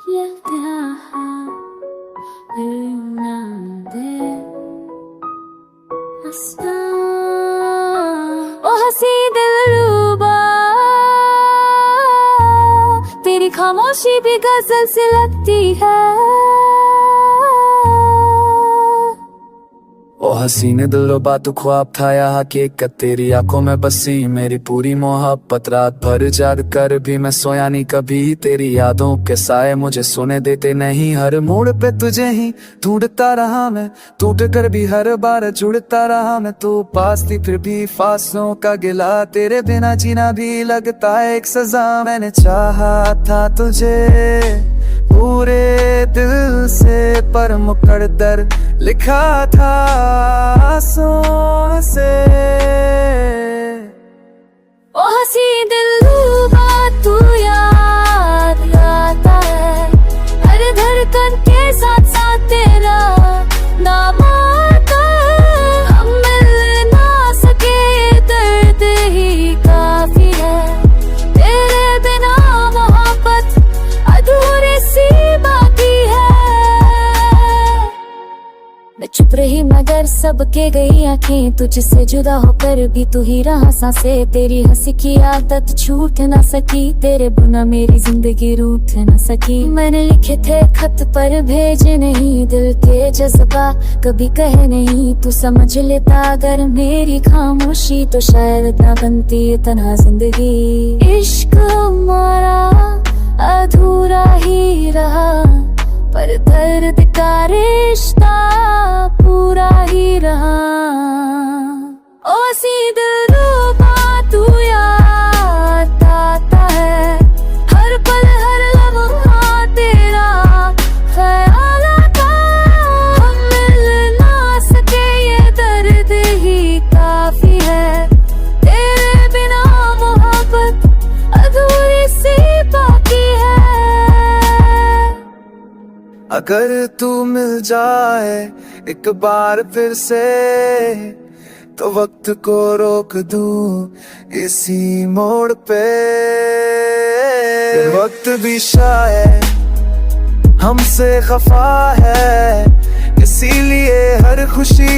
ओ हसी दिलरुबा, तेरी खामोशी भी गजल सी लगती है। ओ हसीने दिलरुबा तू ख्वाब था या हकीकत, तेरी आंखों में बसी मेरी पूरी मोहब्बत। रात भर जाग कर भी मैं सोया नहीं कभी, तेरी यादों के साए मुझे सोने देते नहीं। हर मोड़ पे तुझे ही ढूंढता रहा मैं, टूट कर भी हर बार जुड़ता रहा मैं। तू पास थी फिर भी फासलों का गिला, तेरे बिना जीना भी लगता है एक सजा। मैंने चाहा था तुझे पूरे दिल से, पर मुकद्दर लिखा था आंसुओं से। ओ हसी दिलरुबा तू याद आता है, हर धड़कन के साथ साथ तेरा नाम आता है। हम मिल ना सके दर्द ही काफी है, तेरे बिना मोहब्बत अधूरी सी बाकी है। मैं चुप रही मगर सबके गई आंखें, तुझसे जुदा होकर भी तू ही रहा सांसें। तेरी हंसी की आदत छूट ना सकी, तेरे बिना मेरी जिंदगी रूठ ना सकी। मैंने लिखे थे खत पर भेजे नहीं, दिल के जज्बा कभी कहे नहीं। तू समझ लेता अगर मेरी खामोशी, तो शायद ना बनती तन्हा जिंदगी। इश्क हमारा अधूरा ही रहा, पर दर्द का रिश्ता पूरा ही रहा। ओ हसी दिलरुबा तू याद आता है, हर पल हर लम्हा तेरा ख्याल आता है। हम मिल ना सके ये दर्द ही काफी है, तेरे बिना मोहब्बत अधूरी सी बाकी है। अगर तू मिल जाए एक बार फिर से, तो वक्त को रोक दूं इसी मोड़ पे। वक्त भी शायद हमसे खफा है, इसीलिए हर खुशी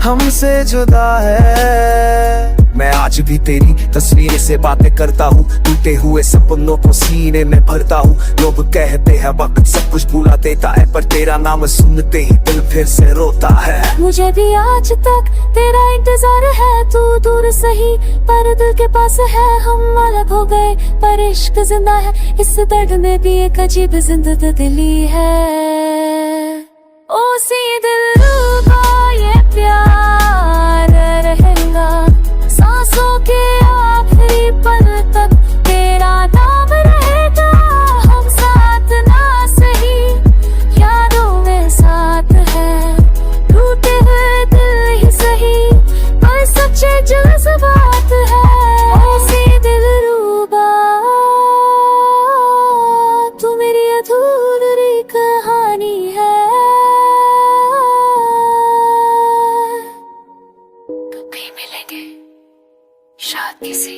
हमसे जुदा है। मैं आज भी तेरी तस्वीर से बातें करता हूँ, टूटे हुए सपनों को सीने में भरता हूँ। लोग कहते हैं वक्त सब कुछ भुला देता है, पर तेरा नाम सुनते ही दिल फिर से रोता है। मुझे भी आज तक तेरा इंतजार है, तू दूर सही पर दिल के पास है। हम अलग हो गए पर इश्क जिंदा है, इस दर्द में भी एक अजीब जिंदगी है। ओ सी दिलरुबा ये प्यार रहेगा, सांसों के आखिरी पल तक तेरा नाम रहेगा। हम साथ ना सही यादों में साथ है, टूटे हुए दिल ही सही पर सच्चे जज्बात है। ऐसी दिलरुबा तू मेरी अधूरी कहानी है। कभी मिलेंगे शायद किसी